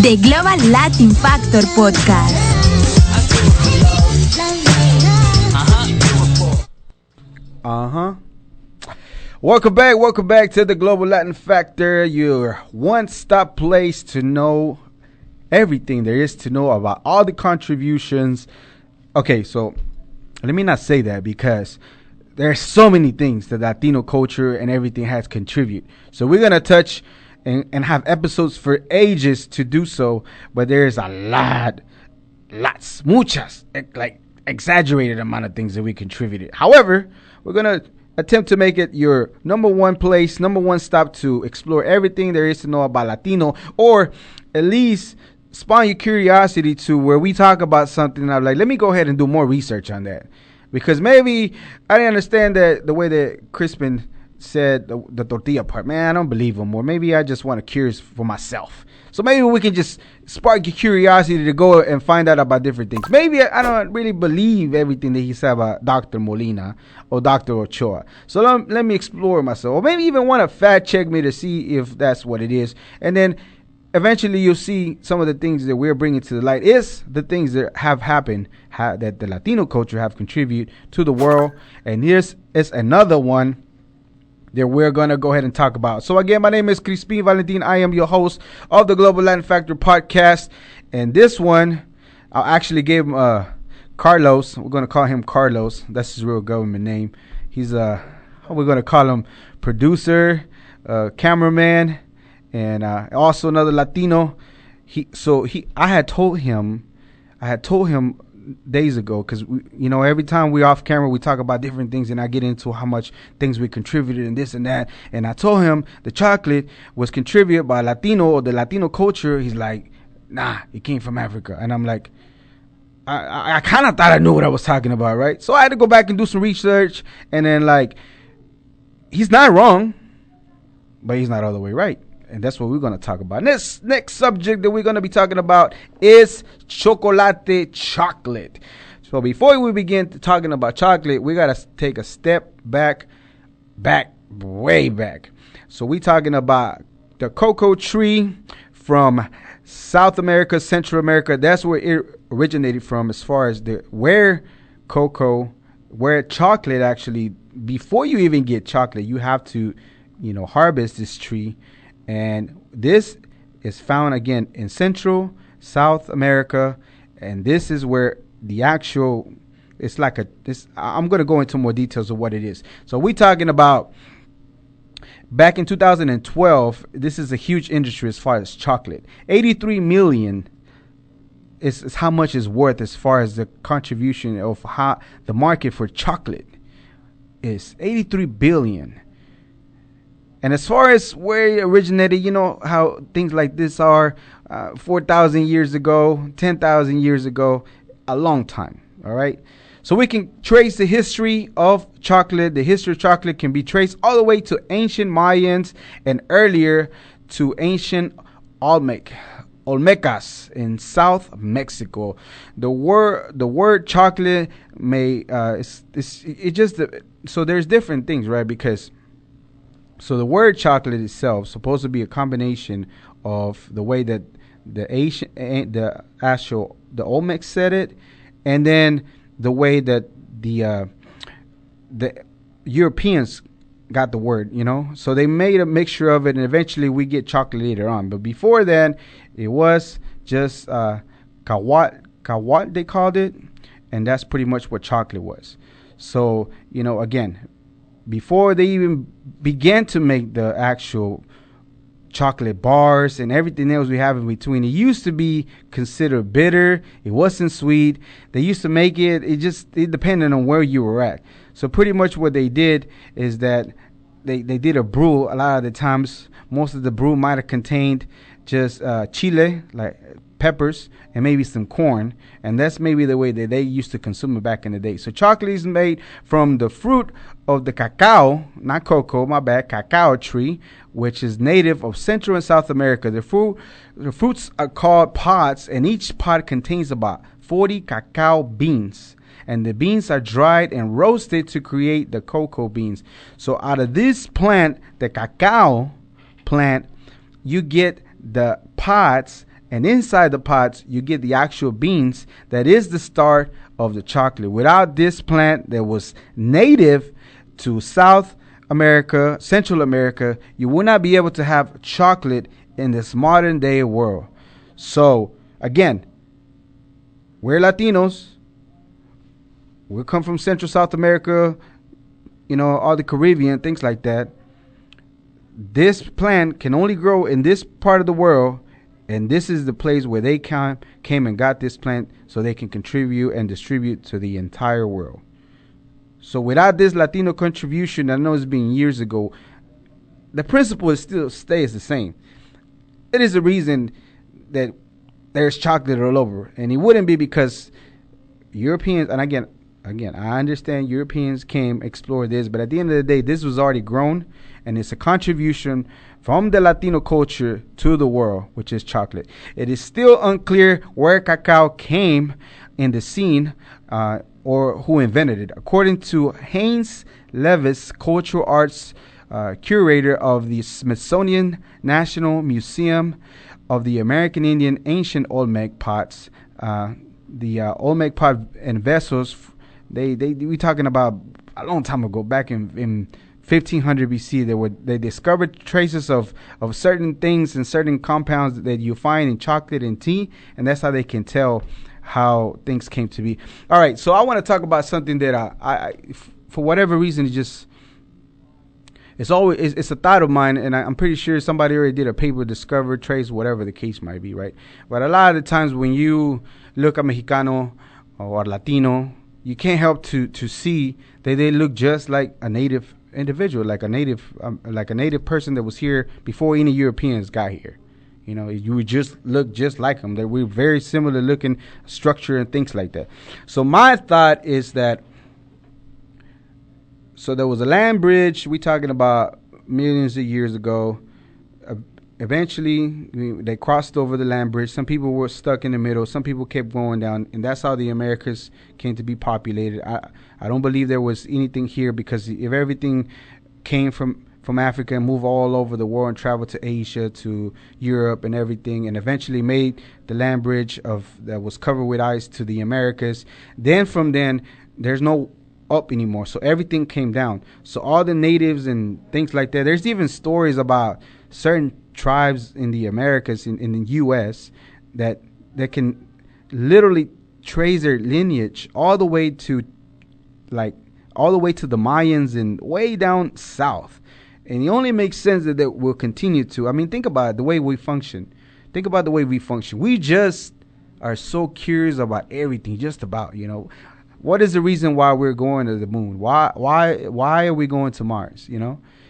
The Global Latin Factor Podcast. Welcome back to the Global Latin Factor, your one-stop place to know everything there is to know about all the contributions. Okay, so let me not say that because there's so many things that Latino culture and everything has contributed. So we're going to touch and have episodes for ages to do so, but there's a muchas, like exaggerated amount of things that we contributed. However, we're going to attempt to make it your number one stop to explore everything there is to know about Latino, or at least spawn your curiosity to where we talk about something and I'm like, let me go ahead and do more research on that. Because maybe I didn't understand that the way that Crispin said the tortilla part. Man, I don't believe him. Or maybe I just want to curious for myself. So maybe we can just spark your curiosity to go and find out about different things. Maybe I don't really believe everything that he said about Dr. Molina or Dr. Ochoa. So let me explore myself. Or maybe even want to fact check me to see if that's what it is. And then eventually you'll see some of the things that we're bringing to the light is the things that have happened, that the Latino culture have contributed to the world. And here's is another one that we're going to go ahead and talk about. So again, my name is Crispin Valentine. I am your host of the Global Latin Factor podcast. And this one, I'll actually give him Carlos. We're going to call him Carlos. That's his real government name. He's we're going to call him producer, cameraman, and also another Latino. I had told him days ago, because every time we're off camera we talk about different things and I get into how much things we contributed and this and that, and I told him the chocolate was contributed by Latino or the Latino culture. He's like, nah, it came from Africa. And I'm like, I kind of thought I knew what I was talking about, right? So I had to go back and do some research, and then like, he's not wrong, but he's not all the way right. And that's what we're going to talk about. Next subject that we're going to be talking about is chocolate. So before we begin talking about chocolate, we got to take a step way back. So we're talking about the cocoa tree from South America, Central America. That's where it originated from, as far as where chocolate actually, before you even get chocolate, you have to, harvest this tree. And this is found again in Central, South America, and this is where the actual, I'm going to go into more details of what it is. So we're talking about back in 2012, this is a huge industry as far as chocolate. 83 million is how much is worth as far as the contribution of how the market for chocolate is. 83 billion. And as far as where it originated, how things like this are 4,000 years ago, 10,000 years ago, a long time. All right. So we can trace the history of chocolate. The history of chocolate can be traced all the way to ancient Mayans and earlier to ancient Olmecas in South Mexico. The word chocolate so there's different things, right? Because so the word chocolate itself is supposed to be a combination of the way that the Olmecs said it, and then the way that the Europeans got the word, So they made a mixture of it, and eventually we get chocolate later on. But before then, it was just kawat they called it, and that's pretty much what chocolate was. So, again, before they even began to make the actual chocolate bars and everything else we have in between, it used to be considered bitter. It wasn't sweet. They used to make it depended on where you were at. So pretty much what they did is that they did a brew. A lot of the times, most of the brew might have contained just chile, like peppers, and maybe some corn, and that's maybe the way that they used to consume it back in the day. So chocolate is made from the fruit of the cacao, not cocoa, my bad, cacao tree, which is native of Central and South America. The fruits are called pods, and each pod contains about 40 cacao beans, and the beans are dried and roasted to create the cocoa beans. So out of this plant, the cacao plant, you get the pods And inside the pots, you get the actual beans that is the start of the chocolate. Without this plant that was native to South America, Central America, you would not be able to have chocolate in this modern day world. So, again, we're Latinos. We come from Central South America, all the Caribbean, things like that. This plant can only grow in this part of the world, and this is the place where they came and got this plant so they can contribute and distribute to the entire world. So without this Latino contribution, I know it's been years ago, the principle still stays the same. It is the reason that there's chocolate all over, and it wouldn't be because Europeans, and again, I understand Europeans came, explored this, but at the end of the day, this was already grown, and it's a contribution from the Latino culture to the world, which is chocolate. It is still unclear where cacao came in the scene or who invented it. According to Haynes Levis, cultural arts curator of the Smithsonian National Museum of the American Indian Ancient Olmec Pots, the Olmec pot and vessels, we talking about a long time ago, back in 1500 BC, they discovered traces of certain things and certain compounds that you find in chocolate and tea, and that's how they can tell how things came to be. All right, so I want to talk about something that I for whatever reason, it's a thought of mine, and I'm pretty sure somebody already did a paper, discovered, trace, whatever the case might be, right? But a lot of the times when you look at Mexicano or Latino, you can't help to see that they look just like a native individual, like a native person that was here before any Europeans got here. You would just look just like them. That we're very similar looking structure and things like that. So my thought is that, so there was a land bridge. We talking about millions of years ago. Eventually, they crossed over the land bridge. Some people were stuck in the middle. Some people kept going down, and that's how the Americas came to be populated. I don't believe there was anything here, because if everything came from Africa and moved all over the world and traveled to Asia, to Europe and everything, and eventually made the land bridge that was covered with ice to the Americas, then from then, there's no up anymore. So everything came down. So all the natives and things like that, there's even stories about certain tribes in the Americas, in the U.S., that can literally trace their lineage all the way to the Mayans and way down south. And it only makes sense that we'll continue to. I mean, think about the way we function. We just are so curious about everything, just about, What is the reason why we're going to the moon? Why are we going to Mars?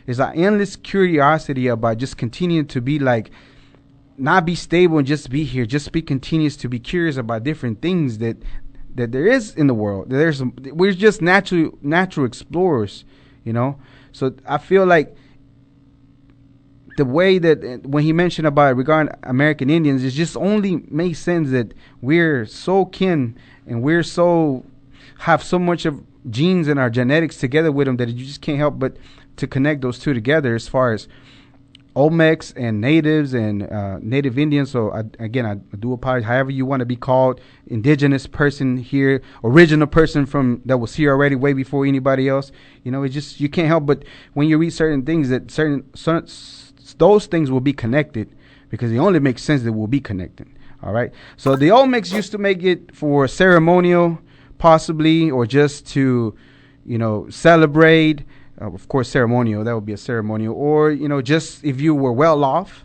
It's an endless curiosity about just continuing to be not be stable and just be here. Just be continuous to be curious about different things that there is in the world. We're just natural explorers, So I feel like the way that when he mentioned about regarding American Indians, it just only makes sense that we're so kin and we're so have so much of genes and our genetics together with them that you just can't help but to connect those two together as far as Olmecs and natives and native Indians. So I do apologize. However you want to be called, indigenous person here, original person from that was here already way before anybody else. It's just, you can't help but when you read certain things that those things will be connected, because it only makes sense that we'll be connected. All right. So the Olmecs used to make it for ceremonial, possibly, or just to, celebrate. Of course, ceremonial, that would be a ceremonial. Or, just if you were well off,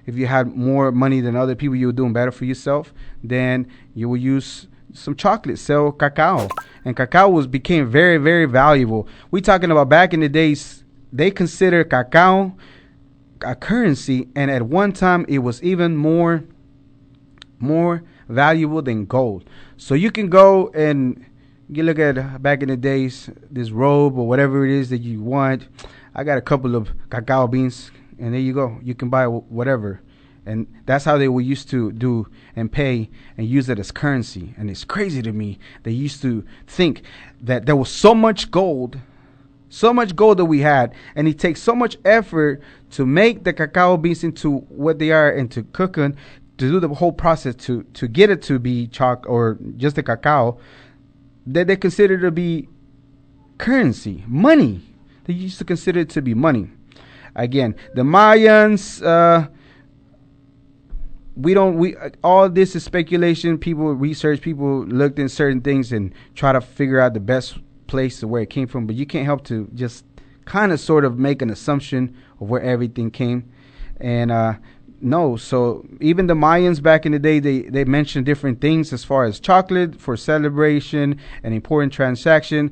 if you had more money than other people, you were doing better for yourself, then you would use some chocolate, sell cacao. And cacao became very, very valuable. We talking about back in the days, they considered cacao a currency, and at one time it was even more valuable than gold. So you can go and you look at back in the days, this robe or whatever it is that you want. I got a couple of cacao beans, and there you go. You can buy whatever. And that's how they were used to do and pay and use it as currency. And it's crazy to me. They used to think that there was so much gold that we had, and it takes so much effort to make the cacao beans into what they are and to cook them, do the whole process to get it to be or just the cacao, that they consider to be currency, money. They used to consider it to be money. Again, the Mayans, we all this is speculation. People research, people looked in certain things and try to figure out the best place to where it came from, but you can't help to just kind of sort of make an assumption of where everything came. And no, so even the Mayans back in the day, they mentioned different things as far as chocolate for celebration and important transaction.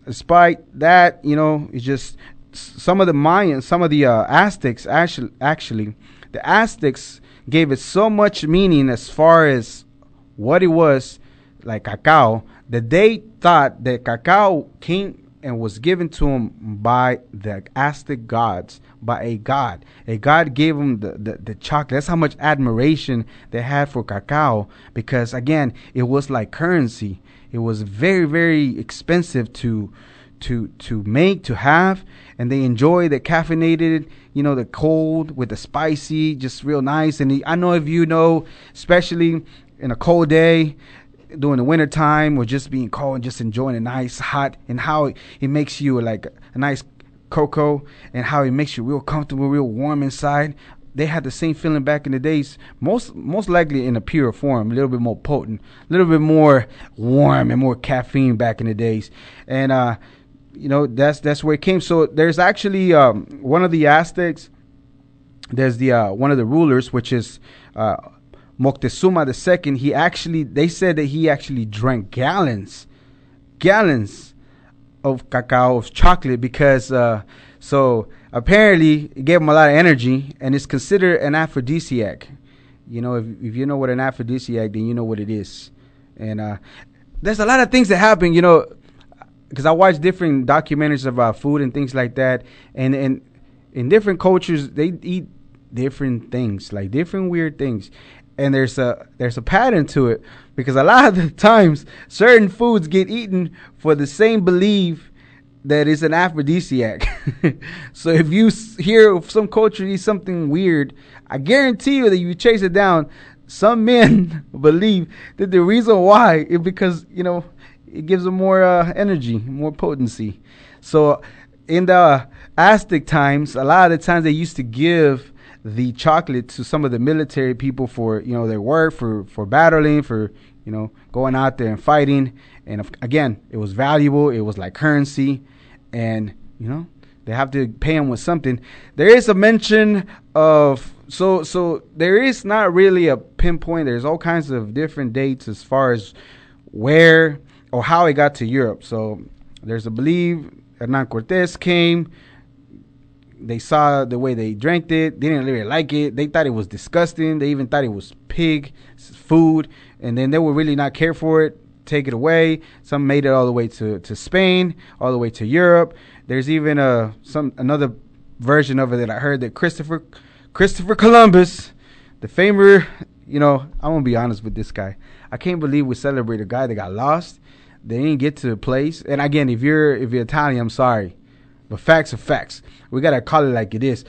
Despite that, it's just some of the Mayans, some of the Aztecs actually, the Aztecs gave it so much meaning as far as what it was, like cacao, that they thought that cacao came and was given to them by the Aztec gods, by a god. A god gave them the chocolate. That's how much admiration they had for cacao, because again, it was like currency. It was very, very expensive to make, to have, and they enjoy the caffeinated, the cold with the spicy, just real nice. And I know if especially in a cold day during the winter time, or just being cold and just enjoying a nice hot, and how it makes you like a nice cocoa, and how it makes you real comfortable, real warm inside. They had the same feeling back in the days, most likely in a pure form, a little bit more potent, a little bit more warm and more caffeine back in the days. And that's where it came. So there's actually one of the Aztecs. There's the one of the rulers, which is Moctezuma II. They said that he actually drank gallons of cacao, of chocolate, because so apparently it gave him a lot of energy, and it's considered an aphrodisiac. If you know what an aphrodisiac, then you know what it is. And there's a lot of things that happen, because I watch different documentaries about food and things like that, and in different cultures they eat different things, like different weird things, and there's a pattern to it, because a lot of the times certain foods get eaten for the same belief that it's an aphrodisiac. So if you hear of some culture eat something weird, I guarantee you that you chase it down, some men believe that the reason why is because it gives them more energy, more potency. So in the Aztec times, a lot of the times they used to give the chocolate to some of the military people for their work, for battling, for going out there and fighting. And again, it was valuable. It was like currency, and they have to pay them with something. There is a mention of so there is not really a pinpoint. There's all kinds of different dates as far as where or how it got to Europe. So there's a belief Hernan Cortez came. They saw the way they drank it. They didn't really like it. They thought it was disgusting. They even thought it was pig food. And then they would really not care for it, take it away. Some made it all the way to Spain, all the way to Europe. There's even another version of it that I heard, that Christopher Columbus, the famous, I'm going to be honest with this guy. I can't believe we celebrate a guy that got lost. They didn't get to a place. And again, if you're Italian, I'm sorry, but facts are facts. We gotta call it like it is.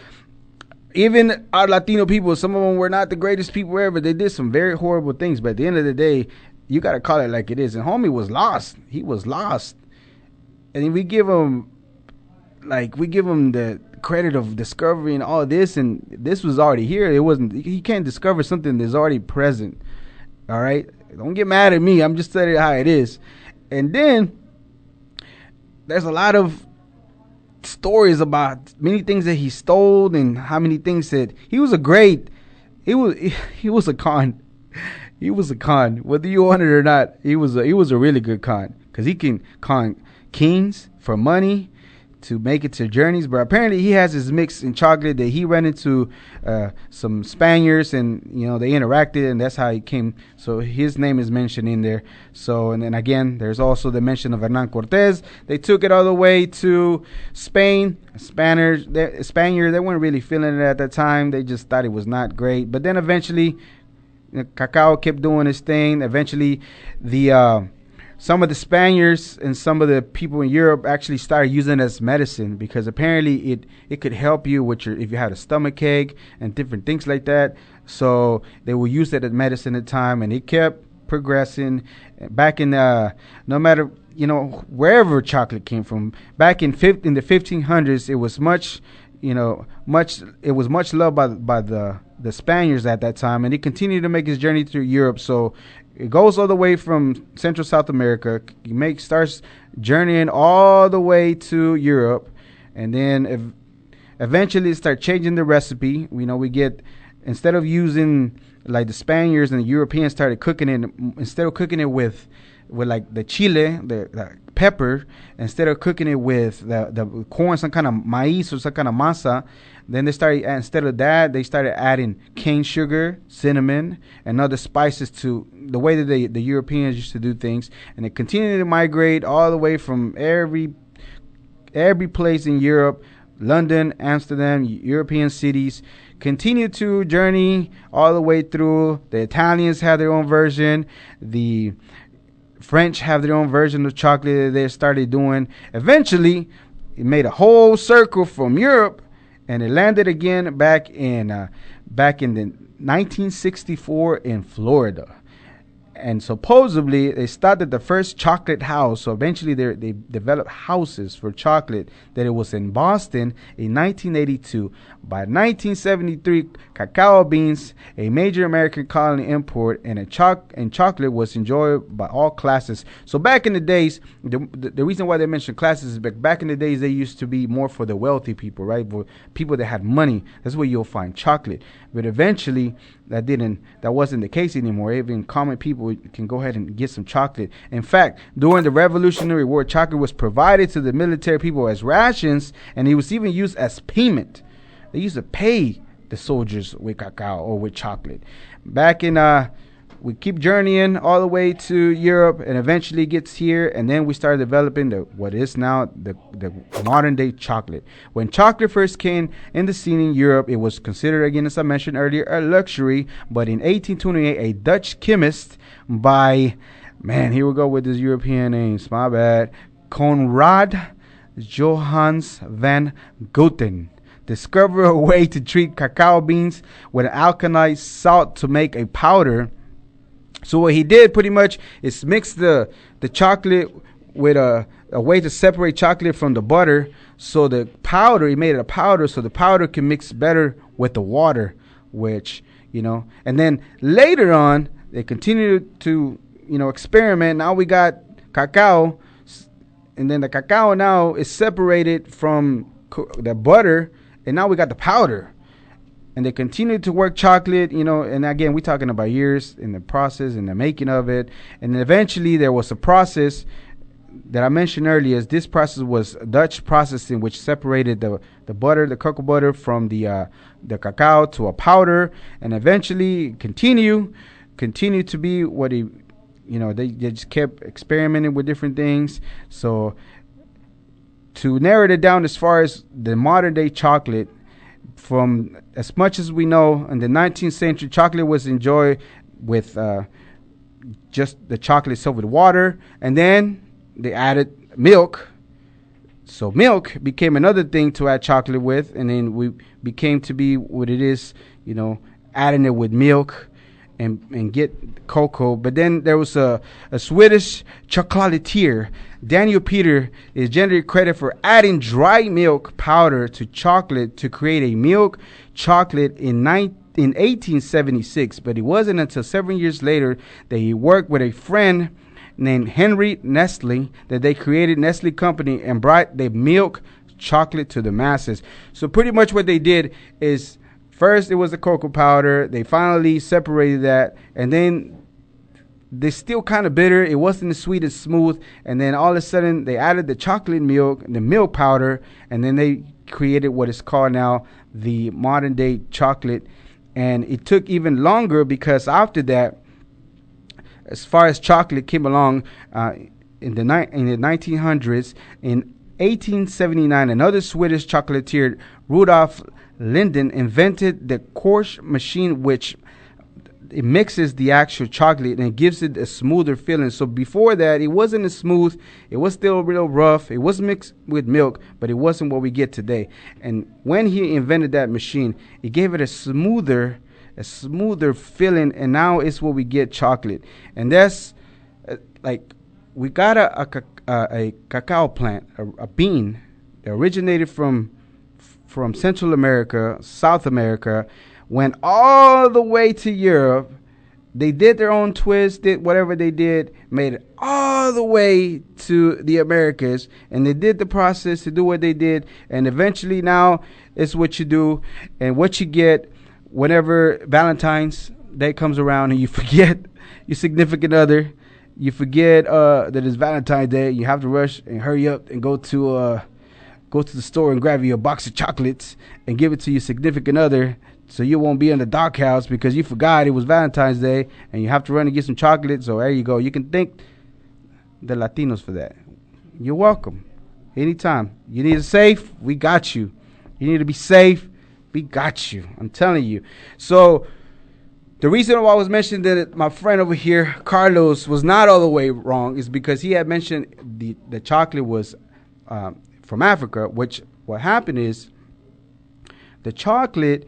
Even our Latino people, some of them were not the greatest people ever. They did some very horrible things, but at the end of the day, you gotta call it like it is. And homie was lost. He was lost. And we give him the credit of discovering all this, and this was already here. It wasn't. He can't discover something that's already present. All right, don't get mad at me. I'm just telling you how it is. And then there's a lot of stories about many things that he stole, and how many things that he was a con. He was a con, whether you want it or not. He was a really good con, because he can con kings for money to make it to journeys. But apparently he has his mix in chocolate that he ran into some Spaniards, and they interacted, and that's how he came. So his name is mentioned in there. So, and then again, there's also the mention of Hernan Cortez. They took it all the way to Spain. Spaniards, they weren't really feeling it at that time. They just thought it was not great. But then eventually, Cacao kept doing his thing. Eventually, some of the Spaniards and some of the people in Europe actually started using it as medicine, because apparently it could help you with if you had a stomach ache and different things like that. So they will use it as medicine at the time, and it kept progressing. Back in no matter wherever chocolate came from, back in the 1500s, it was much it was much loved by the Spaniards at that time, and he continued to make his journey through Europe. So it goes all the way from Central South America. He starts journeying all the way to Europe, and then eventually start changing the recipe. We get, instead of using, like the Spaniards and the Europeans started cooking it, instead of cooking it with like the chile, the pepper, instead of cooking it with the corn, some kind of maíz or some kind of masa, then instead of that, they started adding cane sugar, cinnamon, and other spices to the way that the Europeans used to do things. And they continued to migrate all the way from every place in Europe, London, Amsterdam, European cities, continue to journey all the way through. The Italians have their own version. The French have their own version of chocolate that they started doing. Eventually, it made a whole circle from Europe, and it landed again back in the 1964 in Florida. And supposedly they started the first chocolate house. So eventually they developed houses for chocolate. That it was in Boston in 1982. By 1973, cacao beans, a major American colony import, and chocolate was enjoyed by all classes. So back in the days, the reason why they mention classes is back in the days they used to be more for the wealthy people, right? For people that had money. That's where you'll find chocolate. But eventually that wasn't the case anymore. Even common people can go ahead and get some chocolate. In fact, during the Revolutionary War, chocolate was provided to the military people as rations, and it was even used as payment. They used to pay the soldiers with cacao or with chocolate. Back in we keep journeying all the way to Europe, and eventually gets here, and then we started developing what is now the modern day chocolate. When chocolate first came in the scene in Europe, it was considered, again, as I mentioned earlier, a luxury. But in 1828, a Dutch chemist here we go with his European names, my bad, Conrad Johannes van Gouten, discovered a way to treat cacao beans with an alkaline salt to make a powder. So what he did pretty much is mix the chocolate with a way to separate chocolate from the butter. So the powder, he made it a powder, so the powder can mix better with the water, which, and then later on, they continued to, experiment. Now we got cacao, and then the cacao now is separated from the butter, and now we got the powder. And they continued to work chocolate, and again, we're talking about years in the process and the making of it. And then eventually there was a process that I mentioned earlier. This process was Dutch processing, which separated the butter, the cocoa butter, from the cacao to a powder, and eventually continue to be what they just kept experimenting with different things. So to narrow it down, as far as the modern day chocolate, from as much as we know, in the 19th century, chocolate was enjoyed with just the chocolate itself with water, and then they added milk. So milk became another thing to add chocolate with, and then we became to be what it is, adding it with milk and get cocoa. But then there was a Swedish chocolatier, Daniel Peter, is generally credited for adding dry milk powder to chocolate to create a milk chocolate in 1876. But it wasn't until 7 years later that he worked with a friend named Henry Nestle that they created Nestle Company and brought the milk chocolate to the masses. So pretty much what they did is, first it was the cocoa powder. They finally separated that, and then they're still kind of bitter. It wasn't as sweet as smooth. And then all of a sudden they added the chocolate milk, the milk powder, and then they created what is called now the modern day chocolate. And it took even longer, because after that, as far as chocolate came along in the 1900s, in 1879, another Swedish chocolatier, Rudolf Linden, invented the coarse machine, which it mixes the actual chocolate and gives it a smoother feeling. So before that, it wasn't as smooth. It was still real rough. It was mixed with milk, but it wasn't what we get today. And when he invented that machine, it gave it a smoother a smoother feeling, and now it's what we get, chocolate. And that's like we got a cacao plant, a bean that originated from Central America, South America, went all the way to Europe. They did their own twist, did whatever they did, made it all the way to the Americas, and they did the process to do what they did, and eventually now it's what you do and what you get whenever Valentine's Day comes around and you forget your significant other, you forget that it's Valentine's Day, you have to rush and hurry up and go to the store and grab you a box of chocolates and give it to your significant other, so you won't be in the doghouse because you forgot it was Valentine's Day and you have to run and get some chocolates. So there you go. You can thank the Latinos for that. You're welcome. Anytime. You need a safe, we got you. You need to be safe, we got you. I'm telling you. So the reason why I was mentioning that my friend over here, Carlos, was not all the way wrong is because he had mentioned the chocolate was from Africa, which what happened is the chocolate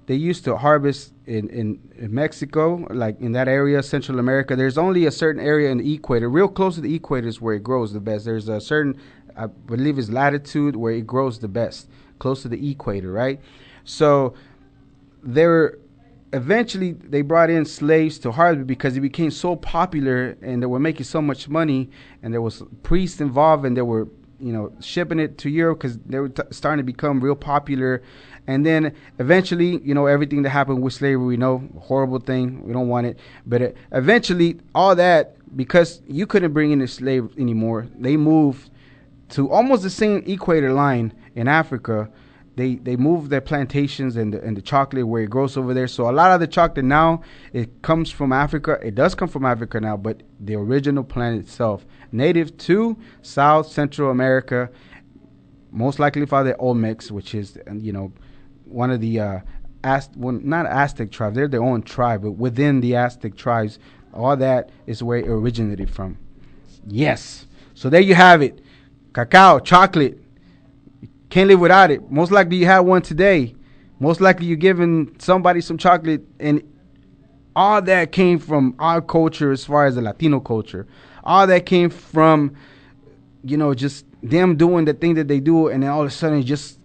they used to harvest in Mexico, like in that area, Central America. There's only a certain area in the equator, real close to the equator is where it grows the best. There's a certain, I believe it's latitude where it grows the best, close to the equator, right? So eventually they brought in slaves to harvest because it became so popular and they were making so much money, and there was priests involved, and they were shipping it to Europe because they were starting to become real popular. And then eventually, everything that happened with slavery, we know, horrible thing. We don't want it. But eventually, all that, because you couldn't bring in a slave anymore, they moved to almost the same equator line in Africa. They moved their plantations and the chocolate where it grows over there. So a lot of the chocolate now, it comes from Africa. It does come from Africa now, but the original plant itself, native to South Central America, most likely by the Olmecs, which is, one of the not Aztec tribes. They're their own tribe, but within the Aztec tribes, all that is where it originated from. Yes. So there you have it. Cacao, chocolate. Can't live without it. Most likely you had one today. Most likely you're giving somebody some chocolate, and all that came from our culture as far as the Latino culture. All that came from, just them doing the thing that they do, and then all of a sudden it just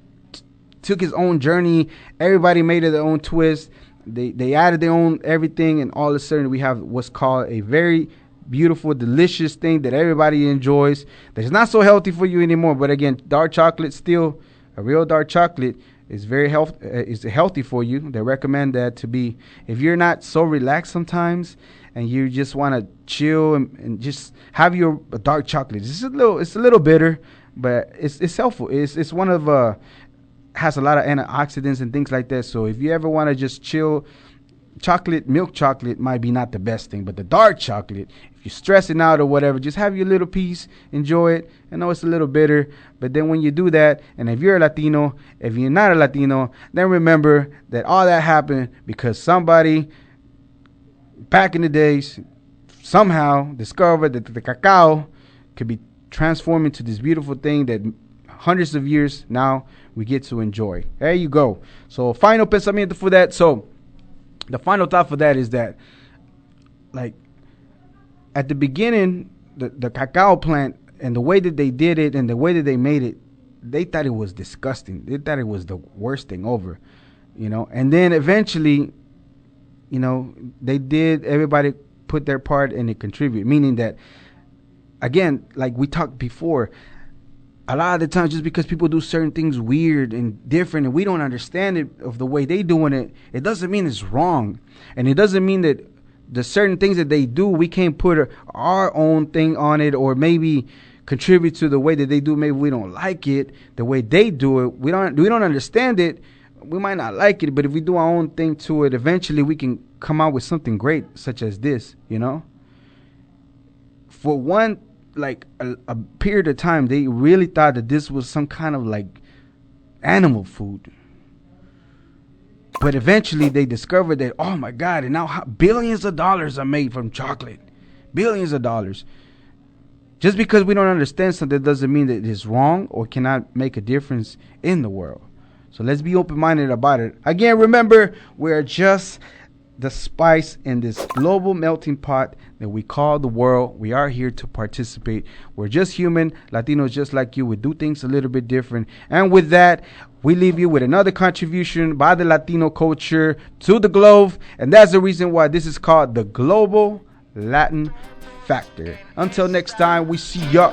took his own journey. Everybody made it their own twist. They added their own everything, and all of a sudden we have what's called a very beautiful, delicious thing that everybody enjoys. That's not so healthy for you anymore. But again, dark chocolate, still a real dark chocolate, is very healthy for you. They recommend that to be, if you're not so relaxed sometimes and you just want to chill and just have your dark chocolate. It's a little bitter, but it's helpful. It's one of has a lot of antioxidants and things like that. So if you ever want to just chill, milk chocolate might be not the best thing, but the dark chocolate, if you're stressing out or whatever, just have your little piece, enjoy it. I know it's a little bitter, but then when you do that, and if you're a Latino, if you're not a Latino, then remember that all that happened because somebody back in the days somehow discovered that the cacao could be transformed into this beautiful thing that hundreds of years now we get to enjoy. There you go. So final pensamiento for that. So the final thought for that is that, like, at the beginning, the cacao plant and the way that they did it and the way that they made it, they thought it was disgusting. They thought it was the worst thing over, and then eventually, everybody put their part and it contributed, meaning that, again, like we talked before, a lot of the times, just because people do certain things weird and different and we don't understand it of the way they doing it, it doesn't mean it's wrong. And it doesn't mean that the certain things that they do, we can't put our own thing on it or maybe contribute to the way that they do. Maybe we don't like it the way they do it. We don't understand it. We might not like it, but if we do our own thing to it, eventually we can come out with something great, such as this, For one, like a period of time, they really thought that this was some kind of like animal food, but eventually they discovered that, oh my God, and now billions of dollars are made from chocolate. Billions of dollars. Just because we don't understand something doesn't mean that it's wrong or cannot make a difference in the world. So let's be open-minded about it. Again, remember, we're just the spice in this global melting pot that we call the world. We are here to participate. We're just human, Latinos just like you. We do things a little bit different. And with that, we leave you with another contribution by the Latino culture to the globe. And that's the reason why this is called the Global Latin Factor. Until next time, we see ya.